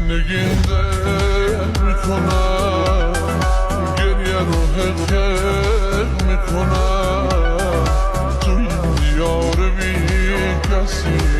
نگین ده میکنم گریه رو حق میکنم تو این دیار بی کسی